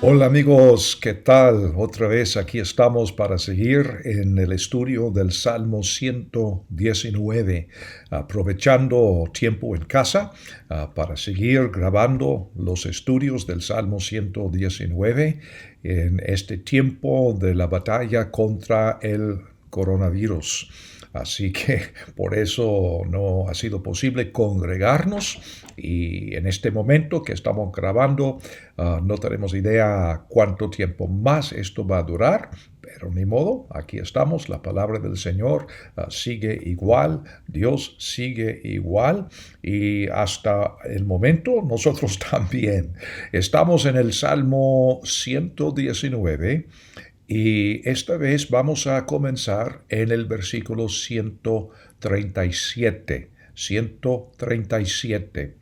Hola amigos, ¿qué tal? Otra vez aquí estamos para seguir en el estudio del Salmo 119, aprovechando tiempo en casa para seguir grabando los estudios del Salmo 119 en este tiempo de la batalla contra el coronavirus. Así que por eso no ha sido posible congregarnos y en este momento que estamos grabando no tenemos idea cuánto tiempo más esto va a durar, pero ni modo, aquí estamos, la palabra del Señor sigue igual, Dios sigue igual y hasta el momento nosotros también. Estamos en el Salmo 119. Y esta vez vamos a comenzar en el versículo 137. 137.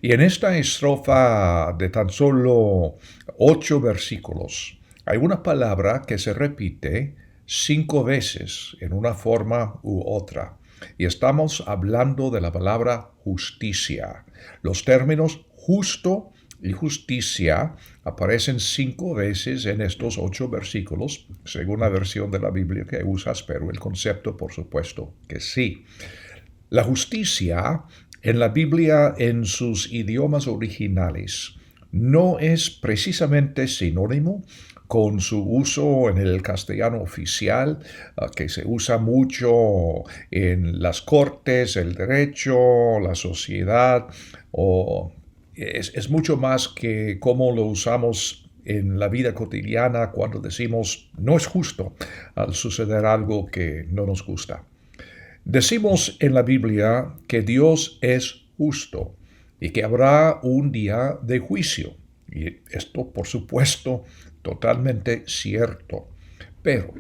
Y en esta estrofa de tan solo 8 versículos, hay una palabra que se repite 5 veces en una forma u otra. Y estamos hablando de la palabra justicia. Los términos justo y justicia aparecen 5 veces en estos 8 versículos, según la versión de la Biblia que usas, pero el concepto, por supuesto, que sí. La justicia en la Biblia, en sus idiomas originales, no es precisamente sinónimo con su uso en el castellano oficial, que se usa mucho en las cortes, el derecho, la sociedad, o es mucho más que cómo lo usamos en la vida cotidiana cuando decimos no es justo al suceder algo que no nos gusta. Decimos en la Biblia que Dios es justo y que habrá un día de juicio. Y esto, por supuesto, totalmente cierto. Pero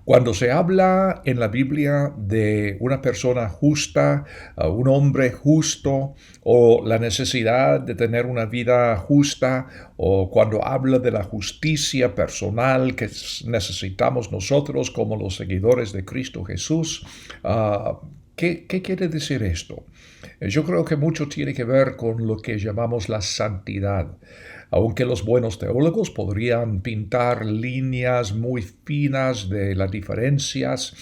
cuando se habla en la Biblia de una persona justa, un hombre justo, o la necesidad de tener una vida justa, o cuando habla de la justicia personal que necesitamos nosotros como los seguidores de Cristo Jesús, ¿qué quiere decir esto? Yo creo que mucho tiene que ver con lo que llamamos la santidad. Aunque los buenos teólogos podrían pintar líneas muy finas de las diferencias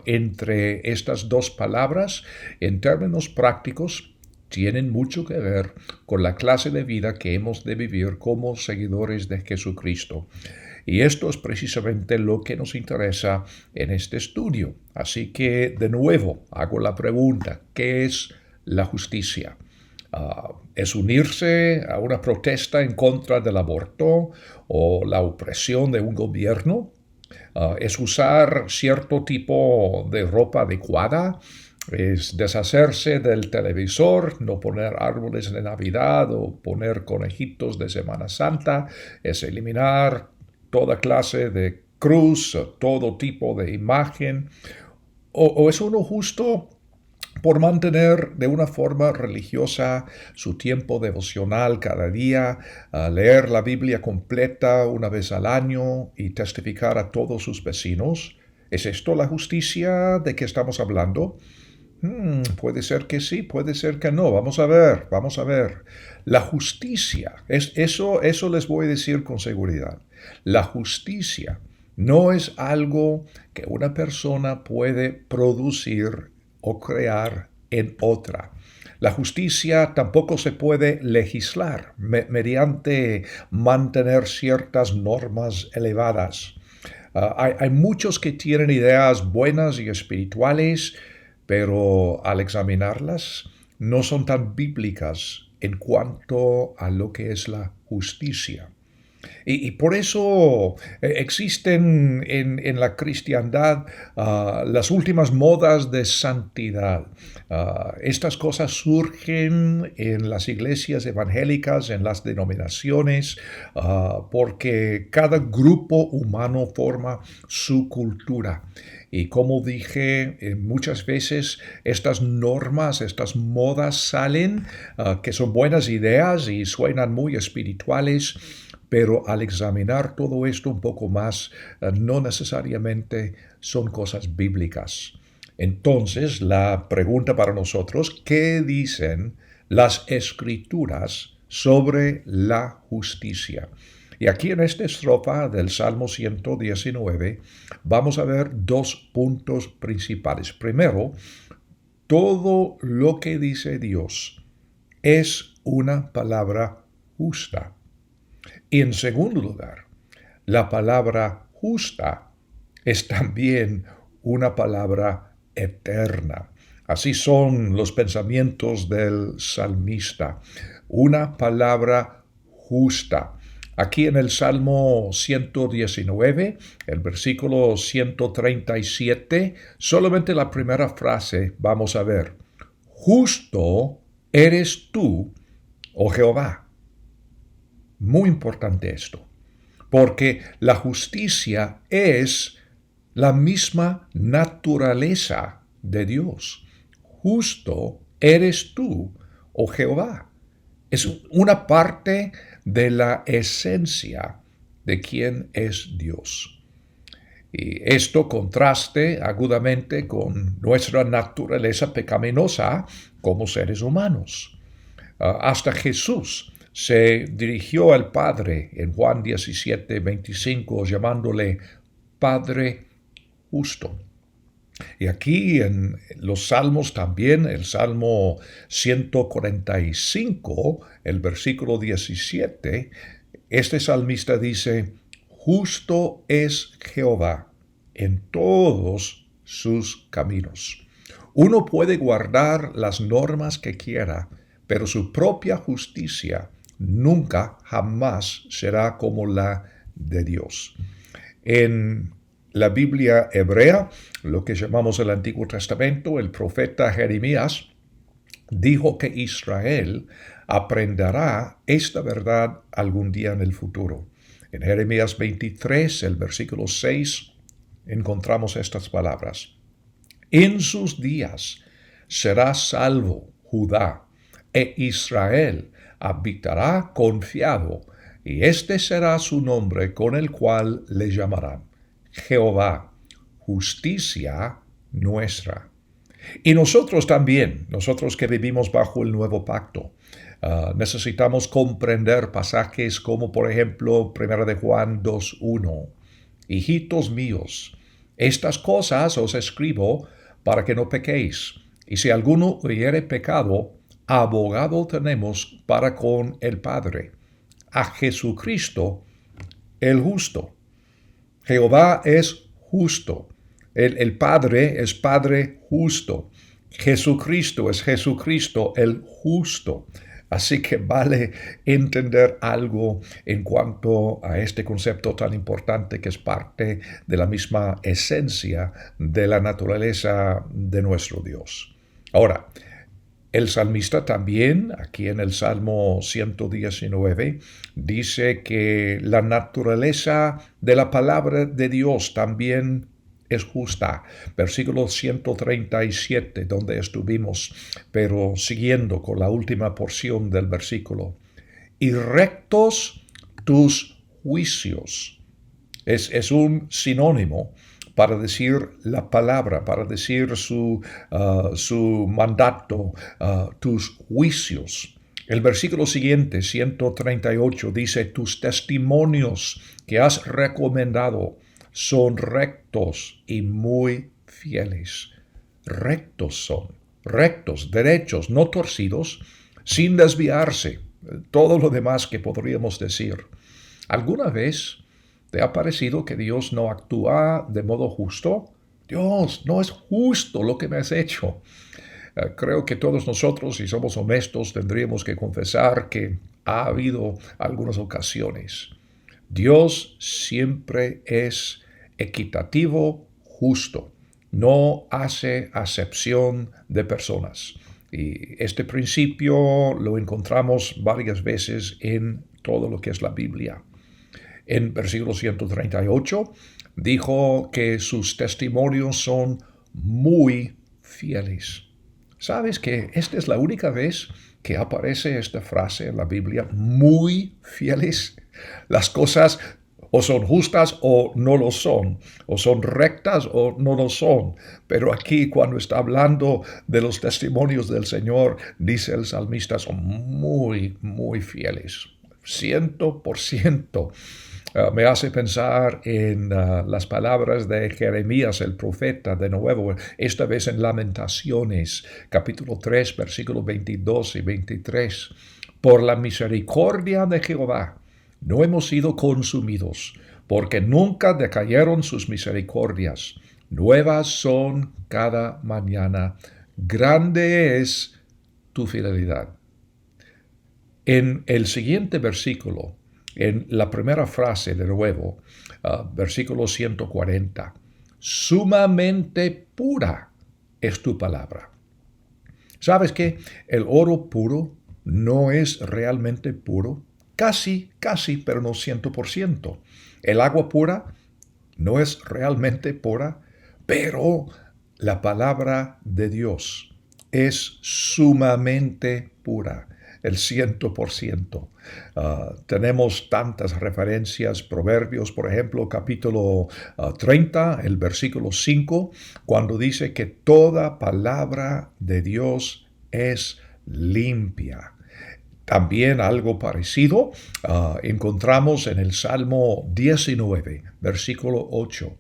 entre estas dos palabras, en términos prácticos tienen mucho que ver con la clase de vida que hemos de vivir como seguidores de Jesucristo. Y esto es precisamente lo que nos interesa en este estudio. Así que, de nuevo, hago la pregunta, ¿qué es la justicia? ¿Es unirse a una protesta en contra del aborto o la opresión de un gobierno? ¿Es usar cierto tipo de ropa adecuada? ¿Es deshacerse del televisor, no poner árboles de Navidad o poner conejitos de Semana Santa? ¿Es eliminar toda clase de cruz, todo tipo de imagen? ¿O es uno justo por mantener de una forma religiosa su tiempo devocional cada día, leer la Biblia completa una vez al año y testificar a todos sus vecinos? ¿Es esto la justicia de que estamos hablando? Puede ser que sí, puede ser que no. Vamos a ver, vamos a ver. La justicia, eso les voy a decir con seguridad. La justicia no es algo que una persona puede producir o crear en otra. La justicia tampoco se puede legislar mediante mantener ciertas normas elevadas. Hay muchos que tienen ideas buenas y espirituales, pero al examinarlas no son tan bíblicas en cuanto a lo que es la justicia. Y por eso existen en la cristiandad las últimas modas de santidad. Estas cosas surgen en las iglesias evangélicas, en las denominaciones, porque cada grupo humano forma su cultura. Y como dije, muchas veces estas normas, estas modas salen, que son buenas ideas y suenan muy espirituales, pero al examinar todo esto un poco más, no necesariamente son cosas bíblicas. Entonces, la pregunta para nosotros, ¿qué dicen las escrituras sobre la justicia? Y aquí en esta estrofa del Salmo 119 vamos a ver dos puntos principales. Primero, todo lo que dice Dios es una palabra justa. Y en segundo lugar, la palabra justa es también una palabra eterna. Así son los pensamientos del salmista. Una palabra justa. Aquí en el Salmo 119, el versículo 137, solamente la primera frase vamos a ver. Justo eres tú, oh Jehová. Muy importante esto, porque la justicia es la misma naturaleza de Dios. Justo eres tú, oh Jehová. Es una parte de la esencia de quién es Dios. Y esto contraste agudamente con nuestra naturaleza pecaminosa como seres humanos. Hasta Jesús se dirigió al Padre en Juan 17:25, llamándole Padre justo. Y aquí en los salmos también, el Salmo 145, el versículo 17, este salmista dice, justo es Jehová en todos sus caminos. Uno puede guardar las normas que quiera, pero su propia justicia nunca, jamás será como la de Dios. En la Biblia hebrea, lo que llamamos el Antiguo Testamento, el profeta Jeremías dijo que Israel aprenderá esta verdad algún día en el futuro. En Jeremías 23, el versículo 6, encontramos estas palabras. En sus días será salvo Judá, e Israel habitará confiado, y este será su nombre con el cual le llamarán Jehová, justicia nuestra. Y nosotros también, nosotros que vivimos bajo el nuevo pacto, necesitamos comprender pasajes como por ejemplo 1 de Juan 2:1. Hijitos míos, estas cosas os escribo para que no pequéis. Y si alguno hubiere pecado, abogado tenemos para con el Padre, a Jesucristo el justo. Jehová es justo. El Padre es Padre justo. Jesucristo es Jesucristo el justo. Así que vale entender algo en cuanto a este concepto tan importante que es parte de la misma esencia de la naturaleza de nuestro Dios. Ahora, el salmista también, aquí en el Salmo 119, dice que la naturaleza de la palabra de Dios también es justa. Versículo 137, donde estuvimos, pero siguiendo con la última porción del versículo. Y rectos tus juicios. Es un sinónimo para decir la palabra, para decir su mandato, tus juicios. El versículo siguiente, 138, dice, tus testimonios que has recomendado son rectos y muy fieles. Rectos son, rectos, derechos, no torcidos, sin desviarse. Todo lo demás que podríamos decir. ¿Alguna vez te ha parecido que Dios no actúa de modo justo? Dios, no es justo lo que me has hecho. Creo que todos nosotros, si somos honestos, tendríamos que confesar que ha habido algunas ocasiones. Dios siempre es equitativo, justo. No hace acepción de personas. Y este principio lo encontramos varias veces en todo lo que es la Biblia. En versículo 138 dijo que sus testimonios son muy fieles. ¿Sabes que esta es la única vez que aparece esta frase en la Biblia? Muy fieles. Las cosas o son justas o no lo son, o son rectas o no lo son. Pero aquí cuando está hablando de los testimonios del Señor, dice el salmista, son muy, muy fieles. 100%. Me hace pensar en las palabras de Jeremías, el profeta, de nuevo, esta vez en Lamentaciones, capítulo 3, versículos 22 y 23. Por la misericordia de Jehová no hemos sido consumidos, porque nunca decayeron sus misericordias. Nuevas son cada mañana. Grande es tu fidelidad. En el siguiente versículo, en la primera frase de nuevo, versículo 140, sumamente pura es tu palabra. ¿Sabes qué? El oro puro no es realmente puro. Casi, pero no 100%. El agua pura no es realmente pura, pero la palabra de Dios es sumamente pura, el 100%. Tenemos tantas referencias, Proverbios, por ejemplo, capítulo 30, el versículo 5, cuando dice que toda palabra de Dios es limpia. También algo parecido encontramos en el Salmo 19, versículo 8.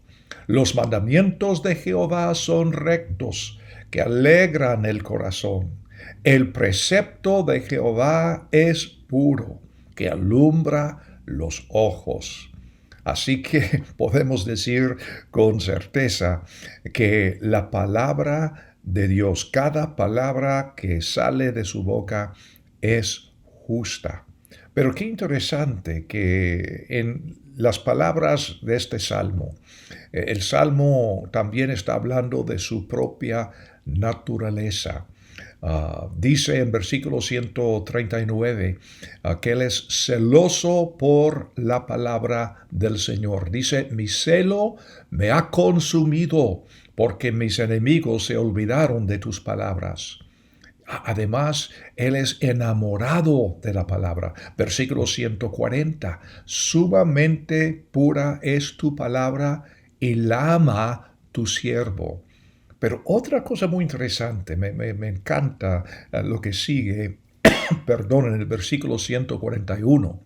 Los mandamientos de Jehová son rectos, que alegran el corazón. El precepto de Jehová es puro, que alumbra los ojos. Así que podemos decir con certeza que la palabra de Dios, cada palabra que sale de su boca es justa. Pero qué interesante que en las palabras de este salmo, el salmo también está hablando de su propia naturaleza. Dice en versículo 139 que Él es celoso por la palabra del Señor. Dice, mi celo me ha consumido porque mis enemigos se olvidaron de tus palabras. Además, Él es enamorado de la palabra. Versículo 140, sumamente pura es tu palabra y la ama tu siervo. Pero otra cosa muy interesante, me encanta lo que sigue, perdón, en el versículo 141.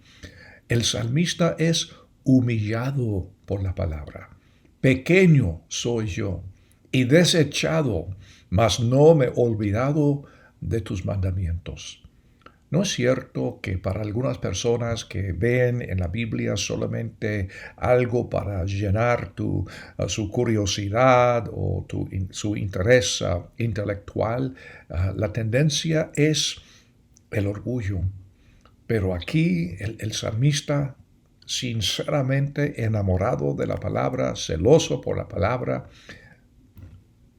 El salmista es humillado por la palabra. Pequeño soy yo y desechado, mas no me he olvidado de tus mandamientos. ¿No es cierto que para algunas personas que ven en la Biblia solamente algo para llenar su curiosidad o su interés intelectual, la tendencia es el orgullo? Pero aquí el salmista, sinceramente enamorado de la palabra, celoso por la palabra,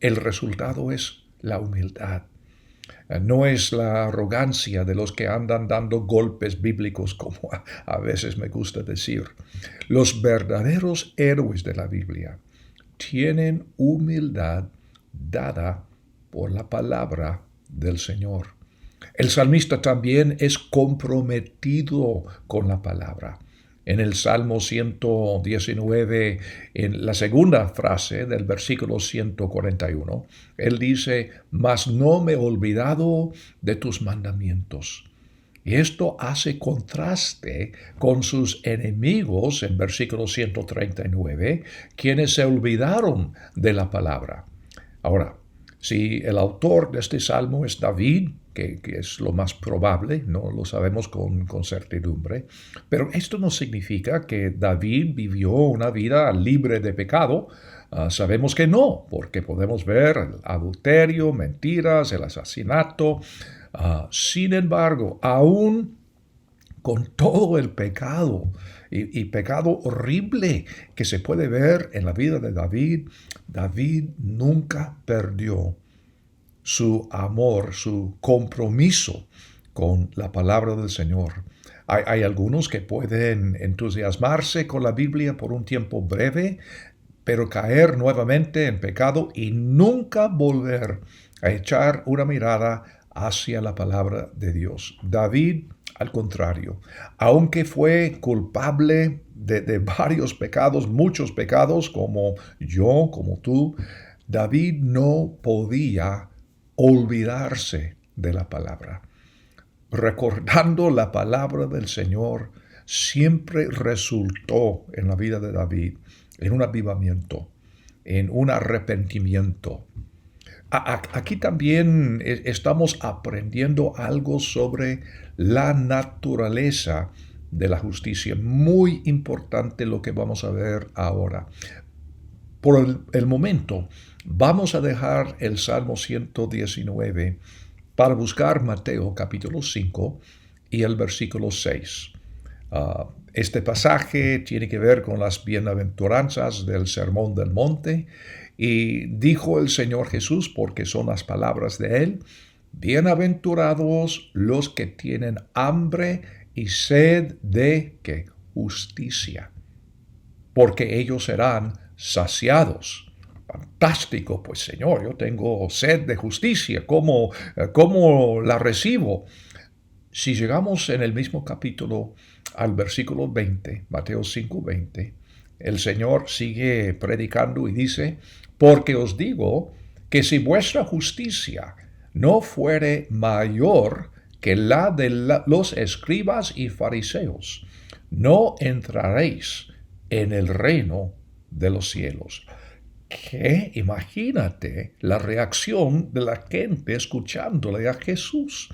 el resultado es la humildad. No es la arrogancia de los que andan dando golpes bíblicos, como a veces me gusta decir. Los verdaderos héroes de la Biblia tienen humildad dada por la palabra del Señor. El salmista también es comprometido con la palabra. En el Salmo 119, en la segunda frase del versículo 141, él dice, mas no me he olvidado de tus mandamientos. Y esto hace contraste con sus enemigos en versículo 139, quienes se olvidaron de la palabra. Ahora, si el autor de este salmo es David, que es lo más probable, no lo sabemos con certidumbre, pero esto no significa que David vivió una vida libre de pecado. Sabemos que no, porque podemos ver el adulterio, mentiras, el asesinato. Sin embargo, aún con todo el pecado y pecado horrible que se puede ver en la vida de David, David nunca perdió su amor, su compromiso con la palabra del Señor. Hay algunos que pueden entusiasmarse con la Biblia por un tiempo breve, pero caer nuevamente en pecado y nunca volver a echar una mirada hacia la palabra de Dios. David, al contrario, aunque fue culpable de varios pecados, muchos pecados, como yo, como tú, David no podía olvidarse de la palabra. recordando la palabra del Señor, siempre resultó en la vida de David en un avivamiento, en un arrepentimiento. Aquí también estamos aprendiendo algo sobre la naturaleza de la justicia. Muy importante lo que vamos a ver ahora. Por el momento, vamos a dejar el Salmo 119 para buscar Mateo capítulo 5 y el versículo 6. Este pasaje tiene que ver con las bienaventuranzas del Sermón del Monte, y dijo el Señor Jesús, porque son las palabras de Él: bienaventurados los que tienen hambre y sed de ¿qué? Justicia, porque ellos serán saciados. Fantástico, pues Señor, yo tengo sed de justicia, ¿cómo la recibo? Si llegamos en el mismo capítulo al versículo 20, Mateo 5:20, el Señor sigue predicando y dice: porque os digo que si vuestra justicia no fuere mayor que la de los escribas y fariseos, no entraréis en el reino de los cielos. ¿Qué? Imagínate la reacción de la gente escuchándole a Jesús.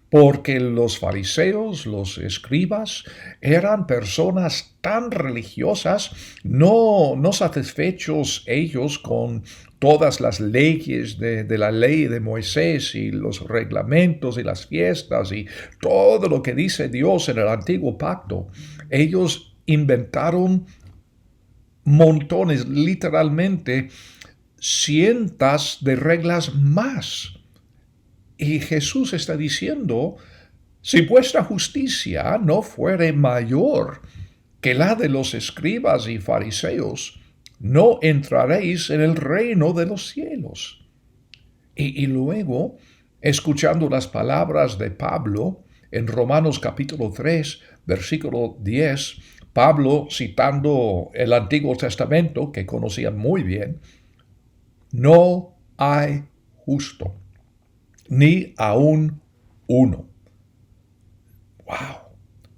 Porque los fariseos, los escribas, eran personas tan religiosas, no satisfechos ellos con todas las leyes de la ley de Moisés y los reglamentos y las fiestas y todo lo que dice Dios en el antiguo pacto. Ellos inventaron montones, literalmente cientos de reglas más. Y Jesús está diciendo: si vuestra justicia no fuere mayor que la de los escribas y fariseos, no entraréis en el reino de los cielos. Y luego, escuchando las palabras de Pablo en Romanos capítulo 3, versículo 10, Pablo, citando el Antiguo Testamento, que conocían muy bien: no hay justo, ni aún uno. ¡Wow!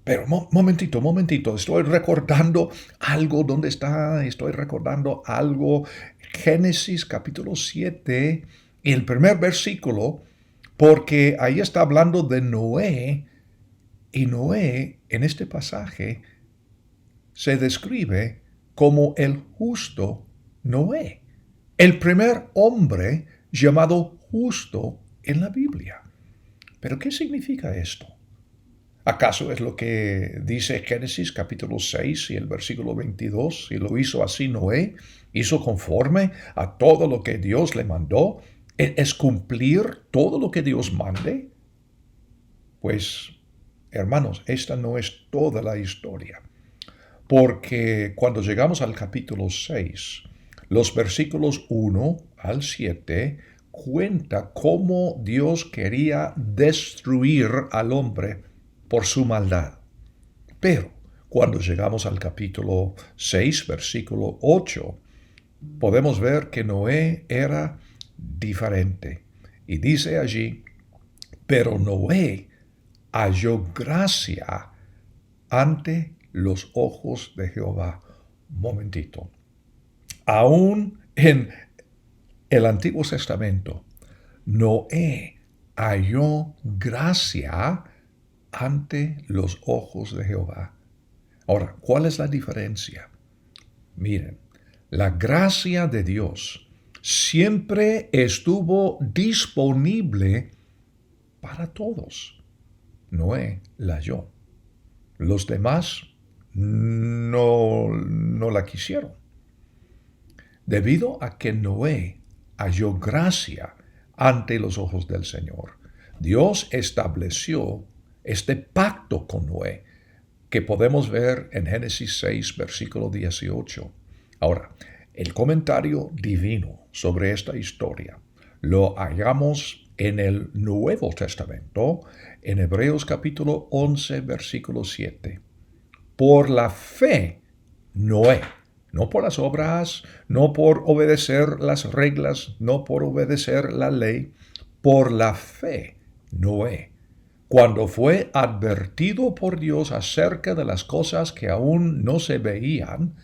Pero momentito, estoy recordando algo. ¿Dónde está? Estoy recordando algo. Génesis capítulo 7 y el primer versículo, porque ahí está hablando de Noé, y Noé en este pasaje se describe como el justo Noé, el primer hombre llamado justo en la Biblia. ¿Pero qué significa esto? ¿Acaso es lo que dice Génesis capítulo 6 y el versículo 22? Y lo hizo así Noé, hizo conforme a todo lo que Dios le mandó. ¿Es cumplir todo lo que Dios mande? Pues, hermanos, esta no es toda la historia. Porque cuando llegamos al capítulo 6, los versículos 1 al 7 cuenta cómo Dios quería destruir al hombre por su maldad. Pero cuando llegamos al capítulo 6, versículo 8, podemos ver que Noé era diferente. Y dice allí: pero Noé halló gracia ante los ojos de Jehová. Momentito. Aún en el Antiguo Testamento, Noé halló gracia ante los ojos de Jehová. Ahora, ¿cuál es la diferencia? Miren, la gracia de Dios siempre estuvo disponible para todos. Noé la halló. Los demás no la quisieron. Debido a que Noé halló gracia ante los ojos del Señor, Dios estableció este pacto con Noé, que podemos ver en Génesis 6, versículo 18. Ahora, el comentario divino sobre esta historia lo hallamos en el Nuevo Testamento, en Hebreos capítulo 11, versículo 7. Por la fe, Noé, no por las obras, no por obedecer las reglas, no por obedecer la ley, por la fe, Noé, cuando fue advertido por Dios acerca de las cosas que aún no se veían,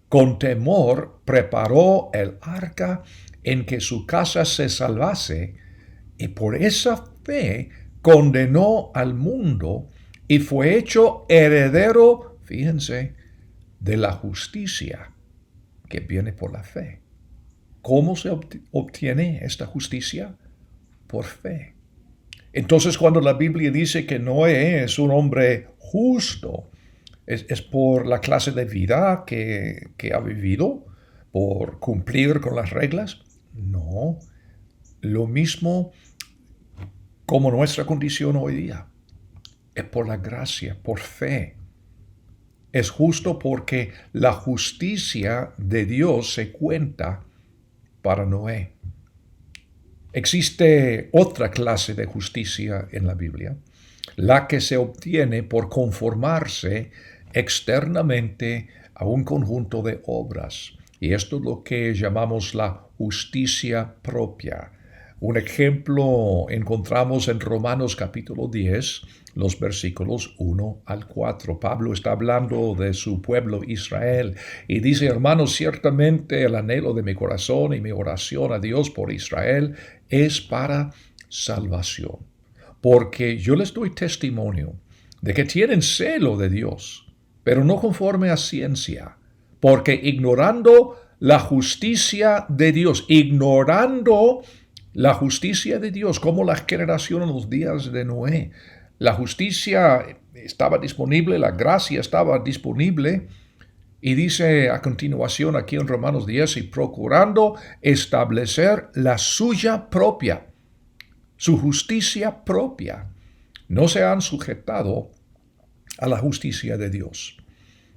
con temor preparó el arca en que su casa se salvase, y por esa fe condenó al mundo y fue hecho heredero, fíjense, de la justicia que viene por la fe. ¿Cómo se obtiene esta justicia? Por fe. Entonces, cuando la Biblia dice que Noé es un hombre justo, es por la clase de vida que ha vivido, por cumplir con las reglas. No, lo mismo como nuestra condición hoy día. Es por la gracia, por fe. Es justo porque la justicia de Dios se cuenta para Noé. Existe otra clase de justicia en la Biblia, la que se obtiene por conformarse externamente a un conjunto de obras. Y esto es lo que llamamos la justicia propia. Un ejemplo encontramos en Romanos capítulo 10, los versículos 1 al 4. Pablo está hablando de su pueblo Israel y dice: hermanos, ciertamente el anhelo de mi corazón y mi oración a Dios por Israel es para salvación. Porque yo les doy testimonio de que tienen celo de Dios, pero no conforme a ciencia, porque ignorando la justicia de Dios, como la generación en los días de Noé. La justicia estaba disponible, la gracia estaba disponible, y dice a continuación aquí en Romanos 10, y procurando establecer la suya propia, su justicia propia, no se han sujetado a la justicia de Dios,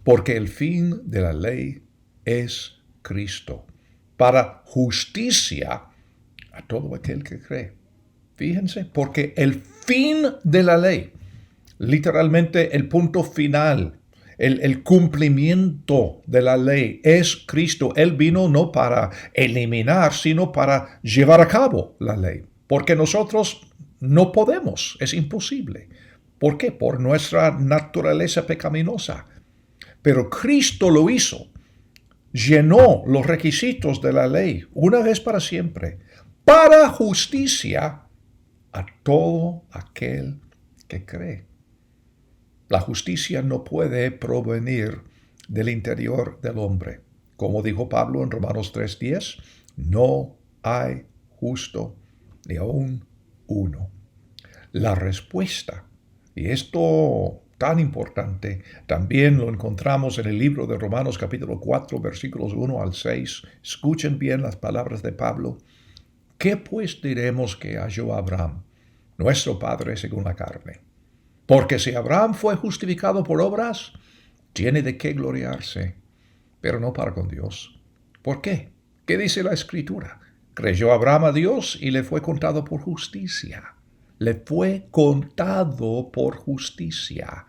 porque el fin de la ley es Cristo, para justicia a todo aquel que cree. Fíjense, porque el fin de la ley, literalmente el punto final, el cumplimiento de la ley es Cristo. Él vino no para eliminar, sino para llevar a cabo la ley. Porque nosotros no podemos, es imposible. ¿Por qué? Por nuestra naturaleza pecaminosa. Pero Cristo lo hizo. Llenó los requisitos de la ley una vez para siempre, para justicia a todo aquel que cree. La justicia no puede provenir del interior del hombre. Como dijo Pablo en Romanos 3:10, no hay justo ni aún uno. La respuesta, y esto tan importante, también lo encontramos en el libro de Romanos capítulo 4, versículos 1 al 6. Escuchen bien las palabras de Pablo. ¿Qué pues diremos que halló Abraham, nuestro padre según la carne? Porque si Abraham fue justificado por obras, tiene de qué gloriarse, pero no para con Dios. ¿Por qué? ¿Qué dice la Escritura? Creyó Abraham a Dios y le fue contado por justicia. Le fue contado por justicia,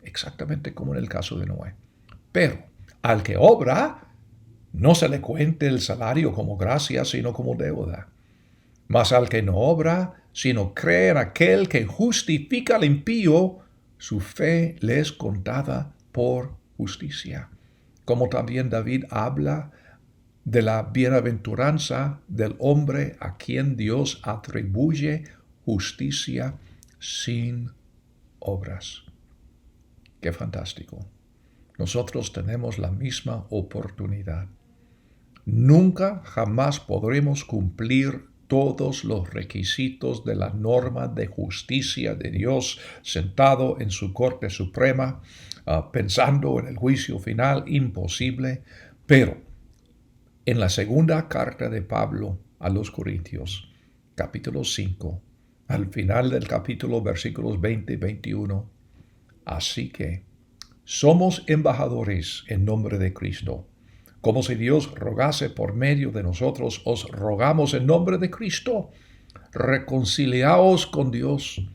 exactamente como en el caso de Noé. Pero al que obra, no se le cuente el salario como gracia, sino como deuda. Mas al que no obra, sino cree en aquel que justifica al impío, su fe le es contada por justicia. Como también David habla de la bienaventuranza del hombre a quien Dios atribuye justicia sin obras. ¡Qué fantástico! Nosotros tenemos la misma oportunidad. Nunca jamás podremos cumplir todos los requisitos de la norma de justicia de Dios sentado en su Corte Suprema, pensando en el juicio final, imposible. Pero en la segunda carta de Pablo a los Corintios, capítulo 5, al final del capítulo, versículos 20 y 21, así que somos embajadores en nombre de Cristo. Como si Dios rogase por medio de nosotros, os rogamos en nombre de Cristo, reconciliaos con Dios.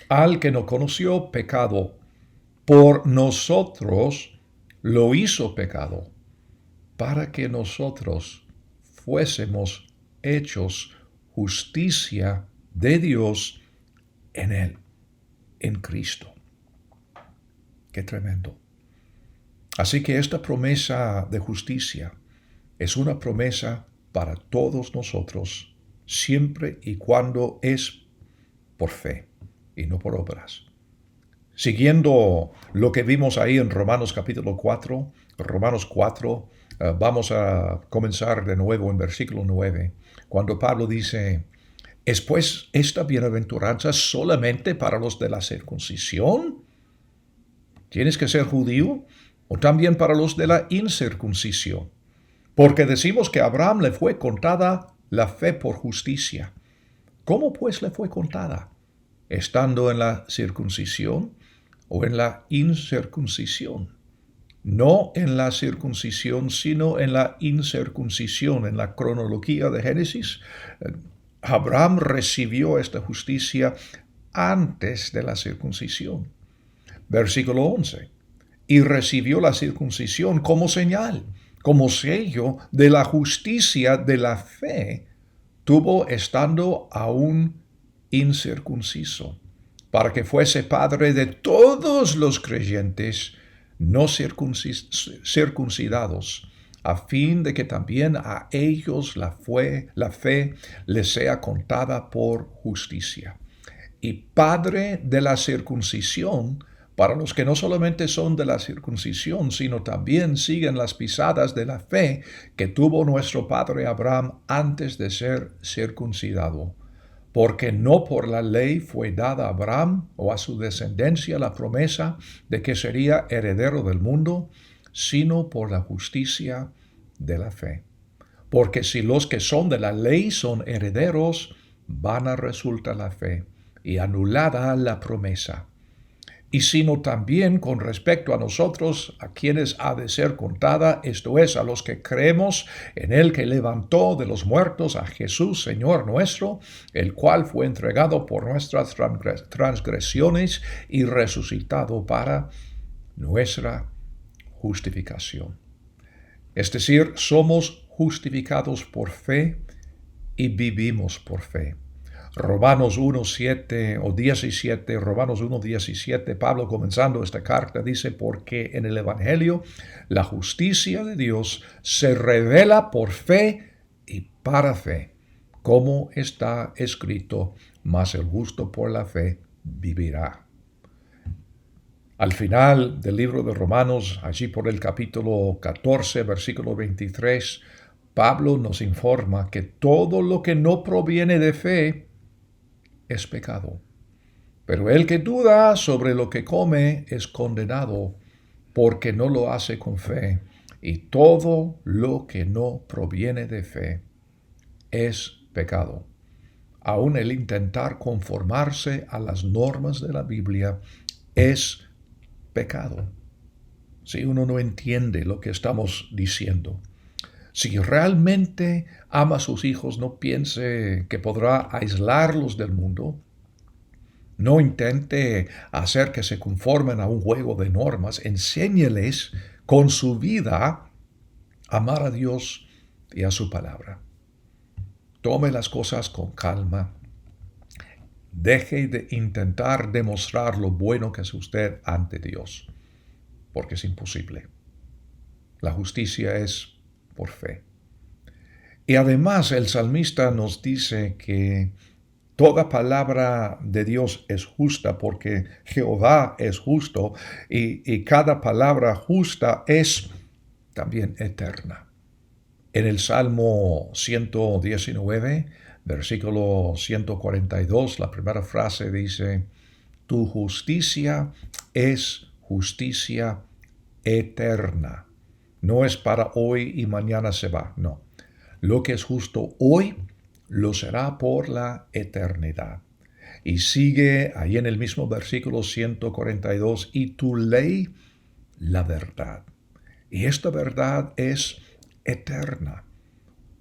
Al que no conoció pecado, por nosotros lo hizo pecado, para que nosotros fuésemos hechos justicia de Dios en él. en Cristo. Qué tremendo. Así que esta promesa de justicia es una promesa para todos nosotros, siempre y cuando es por fe y no por obras. Siguiendo lo que vimos ahí en Romanos capítulo 4, vamos a comenzar de nuevo en versículo 9, cuando Pablo dice: ¿es pues esta bienaventuranza solamente para los de la circuncisión? ¿Tienes que ser judío? ¿O también para los de la incircuncisión? Porque decimos que a Abraham le fue contada la fe por justicia. ¿Cómo pues le fue contada? ¿Estando en la circuncisión o en la incircuncisión? No en la circuncisión, sino en la incircuncisión. En la cronología de Génesis, Abraham recibió esta justicia antes de la circuncisión. Versículo 11. Y recibió la circuncisión como señal, como sello de la justicia de la fe, tuvo estando aún incircunciso, para que fuese padre de todos los creyentes no circuncidados, a fin de que también a ellos la fe les sea contada por justicia. Y padre de la circuncisión para los que no solamente son de la circuncisión, sino también siguen las pisadas de la fe que tuvo nuestro padre Abraham antes de ser circuncidado. Porque no por la ley fue dada a Abraham o a su descendencia la promesa de que sería heredero del mundo, sino por la justicia de la fe. Porque si los que son de la ley son herederos, vana resulta la fe y anulada la promesa. Y sino también con respecto a nosotros, a quienes ha de ser contada, esto es, a los que creemos en el que levantó de los muertos a Jesús, Señor nuestro, el cual fue entregado por nuestras transgresiones y resucitado para nuestra justificación. Es decir, somos justificados por fe y vivimos por fe. Romanos 1:7 o 17, Romanos 1:17, Pablo comenzando esta carta dice: porque en el Evangelio la justicia de Dios se revela por fe y para fe, como está escrito: mas el justo por la fe vivirá. Al final del libro de Romanos, allí por el capítulo 14, versículo 23, Pablo nos informa que todo lo que no proviene de fe es pecado. Pero el que duda sobre lo que come es condenado, porque no lo hace con fe. Y todo lo que no proviene de fe es pecado. Aún el intentar conformarse a las normas de la Biblia es pecado. Si uno no entiende lo que estamos diciendo. Si realmente ama a sus hijos, no piense que podrá aislarlos del mundo. No intente hacer que se conformen a un juego de normas. Enséñeles con su vida a amar a Dios y a su palabra. Tome las cosas con calma. Deje de intentar demostrar lo bueno que es usted ante Dios, porque es imposible. La justicia es por fe. Y además el salmista nos dice que toda palabra de Dios es justa, porque Jehová es justo, y cada palabra justa es también eterna. En el Salmo 119, versículo 142, la primera frase dice: tu justicia es justicia eterna. No es para hoy y mañana se va, no. Lo que es justo hoy lo será por la eternidad. Y sigue ahí en el mismo versículo 142, y tu ley, la verdad. Y esta verdad es eterna.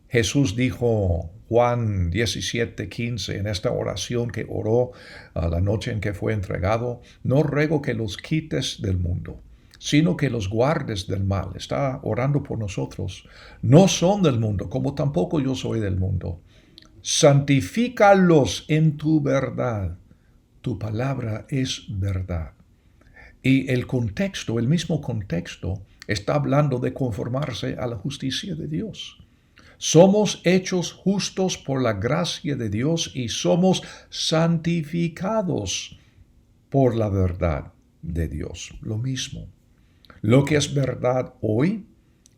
Jesús dijo, Juan 17:15, en esta oración que oró la noche en que fue entregado: no ruego que los quites del mundo, sino que los guardes del mal. Está orando por nosotros. No son del mundo, como tampoco yo soy del mundo. Santifícalos en tu verdad. tu palabra es verdad. Y el contexto, el mismo contexto, está hablando de conformarse a la justicia de Dios. Somos hechos justos por la gracia de Dios y somos santificados por la verdad de Dios. Lo mismo. Lo que es verdad hoy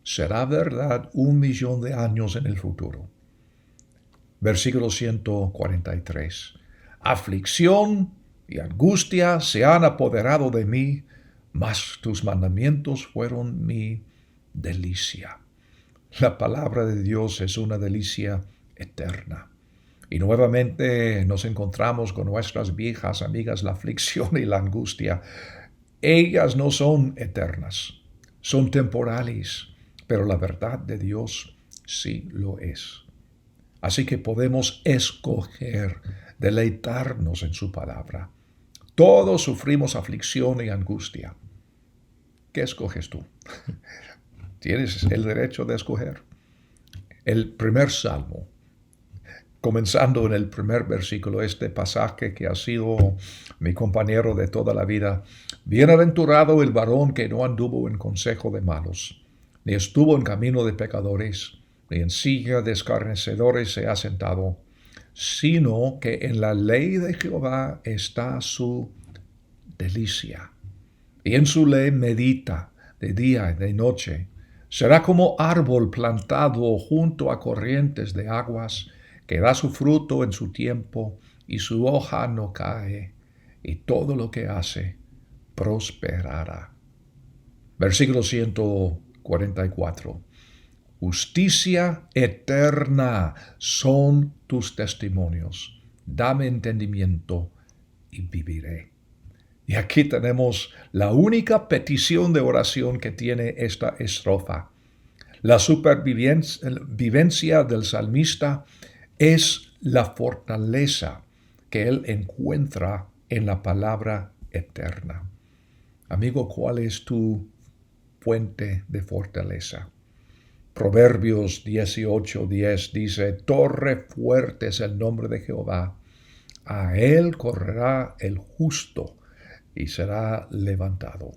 será verdad 1.000.000 de años en el futuro. Versículo 143. Aflicción y angustia se han apoderado de mí, mas tus mandamientos fueron mi delicia. La palabra de Dios es una delicia eterna. Y nuevamente nos encontramos con nuestras viejas amigas, la aflicción y la angustia. Ellas no son eternas, son temporales, pero la verdad de Dios sí lo es. Así que podemos escoger deleitarnos en su palabra. Todos sufrimos aflicción y angustia. ¿Qué escoges tú? Tienes el derecho de escoger. El primer salmo, comenzando en el primer versículo, este pasaje que ha sido mi compañero de toda la vida. Bienaventurado el varón que no anduvo en consejo de malos, ni estuvo en camino de pecadores, ni en silla de escarnecedores se ha sentado, sino que en la ley de Jehová está su delicia, y en su ley medita de día y de noche. Será como árbol plantado junto a corrientes de aguas, que da su fruto en su tiempo, y su hoja no cae, y todo lo que hace prosperará. Versículo 144. Justicia eterna son tus testimonios. Dame entendimiento y viviré. Y aquí tenemos la única petición de oración que tiene esta estrofa. La supervivencia del salmista es la fortaleza que él encuentra en la palabra eterna. Amigo, ¿cuál es tu fuente de fortaleza? Proverbios 18:10 dice, torre fuerte es el nombre de Jehová. A él correrá el justo y será levantado.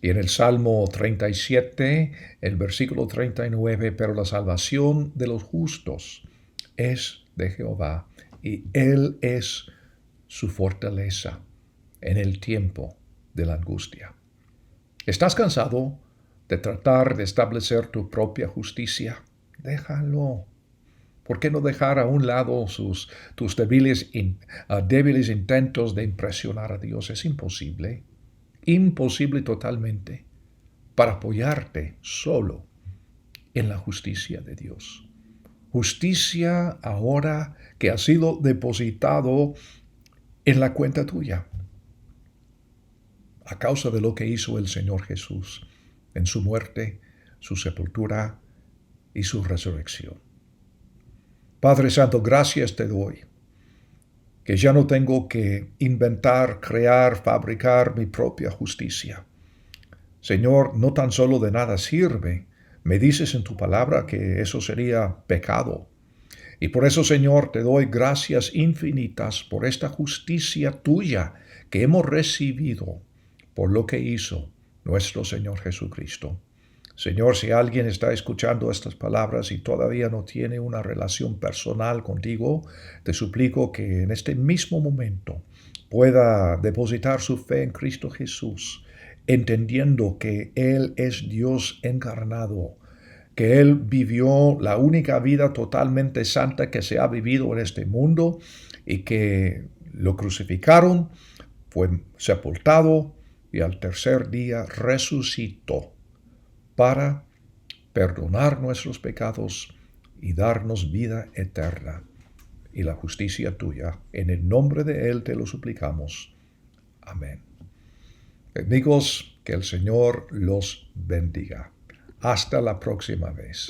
Y en el Salmo 37, el versículo 39, pero la salvación de los justos es de Jehová, y él es su fortaleza en el tiempo de la angustia. ¿Estás cansado de tratar de establecer tu propia justicia? Déjalo. ¿Por qué no dejar a un lado tus débiles intentos de impresionar a Dios? Es imposible totalmente, para apoyarte solo en la justicia de Dios. Justicia ahora que ha sido depositado en la cuenta tuya, a causa de lo que hizo el Señor Jesús en su muerte, su sepultura y su resurrección. Padre Santo, gracias te doy, que ya no tengo que inventar, crear, fabricar mi propia justicia. Señor, no tan solo de nada sirve. Me dices en tu palabra que eso sería pecado. Y por eso, Señor, te doy gracias infinitas por esta justicia tuya que hemos recibido por lo que hizo nuestro Señor Jesucristo. Señor, si alguien está escuchando estas palabras y todavía no tiene una relación personal contigo, te suplico que en este mismo momento pueda depositar su fe en Cristo Jesús, entendiendo que Él es Dios encarnado, que Él vivió la única vida totalmente santa que se ha vivido en este mundo y que lo crucificaron, fue sepultado y al tercer día resucitó para perdonar nuestros pecados y darnos vida eterna y la justicia tuya. En el nombre de Él te lo suplicamos. Amén. Amigos, que el Señor los bendiga. Hasta la próxima vez.